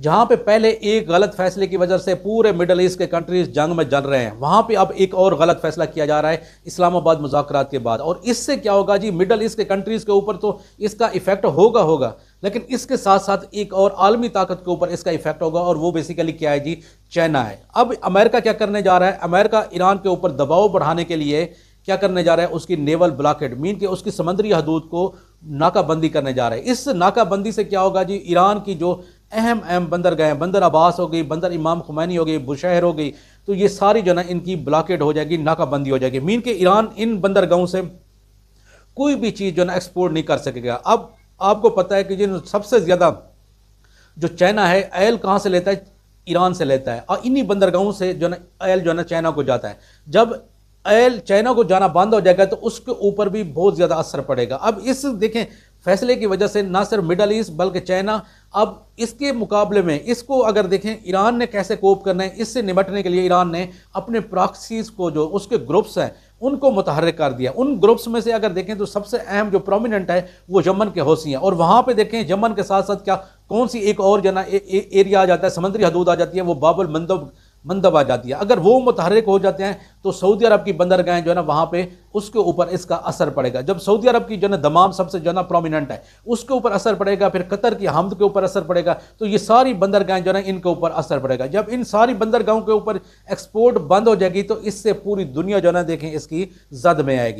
जहां पे पहले एक गलत फैसले की वजह से पूरे मिडल ईस्ट के कंट्रीज जंग में जल रहे हैं, वहां पे अब एक और गलत फैसला किया जा रहा है इस्लामाबाद मुज़ाकरात के बाद। और इससे क्या होगा जी, मिडल ईस्ट के कंट्रीज के ऊपर तो इसका इफेक्ट होगा, लेकिन इसके साथ साथ एक और आलमी ताकत के ऊपर इसका इफेक्ट होगा, और वो बेसिकली क्या है जी, चाइना है। अब अमेरिका क्या करने जा रहा है, अमेरिका ईरान के ऊपर दबाव बढ़ाने के लिए क्या करने जा रहा है, उसकी नेवल ब्लॉकेड मीन के उसकी समुद्री हदूद को नाकाबंदी करने जा रहे हैं। इस नाकाबंदी से क्या होगा जी, ईरान की जो अहम अहम बंदरगाह हैं, बंदर अब्बास हो गई, बंदर इमाम खुमैनी हो गई, बुशहर हो गई, तो ये सारी जो ना इनकी ब्लॉकेड हो जाएगी, नाकाबंदी हो जाएगी। मीन के ईरान इन बंदरगाहों से कोई भी चीज़ जो ना एक्सपोर्ट नहीं कर सकेगा। अब आपको पता है कि जिन सबसे ज़्यादा जो चाइना है ऑयल कहाँ से लेता है, ईरान से लेता है, और इन्हीं बंदरगाहों से जो ना ऑयल जो है ना चाइना को जाता है। जब ऑयल चाइना को जाना बंद हो जाएगा तो उसके ऊपर भी बहुत ज़्यादा असर पड़ेगा। अब इस देखें फैसले की वजह से ना सिर्फ मिडल ईस्ट बल्कि चाइना, अब इसके मुकाबले में इसको अगर देखें ईरान ने कैसे कोप करना है, इससे निपटने के लिए ईरान ने अपने प्रॉक्सीज को, जो उसके ग्रुप्स हैं, उनको मुतहर्रिक कर दिया। उन ग्रुप्स में से अगर देखें तो सबसे अहम जो प्रोमिनेंट है वो यमन के हौसी हैं, और वहाँ पे देखें यमन के साथ साथ क्या कौन सी एक और जना एरिया आ जाता है, समुद्री हदूद आ जाती है, वो बाबुल मंदब आ जाती है। अगर वो मुतहर्रिक हो जाते हैं तो सऊदी अरब की बंदरगाहें जो है ना वहाँ पे उसके ऊपर इसका असर पड़ेगा। जब सऊदी अरब की जो है दमाम सबसे जो है ना प्रोमिनेंट है उसके ऊपर असर पड़ेगा, फिर कतर की हमद के ऊपर असर पड़ेगा, तो ये सारी बंदरगाहें जो है ना इनके ऊपर असर पड़ेगा। जब इन सारी बंदरगाहों के ऊपर एक्सपोर्ट बंद हो जाएगी तो इससे पूरी दुनिया जो है ना देखें इसकी जद में आएगी।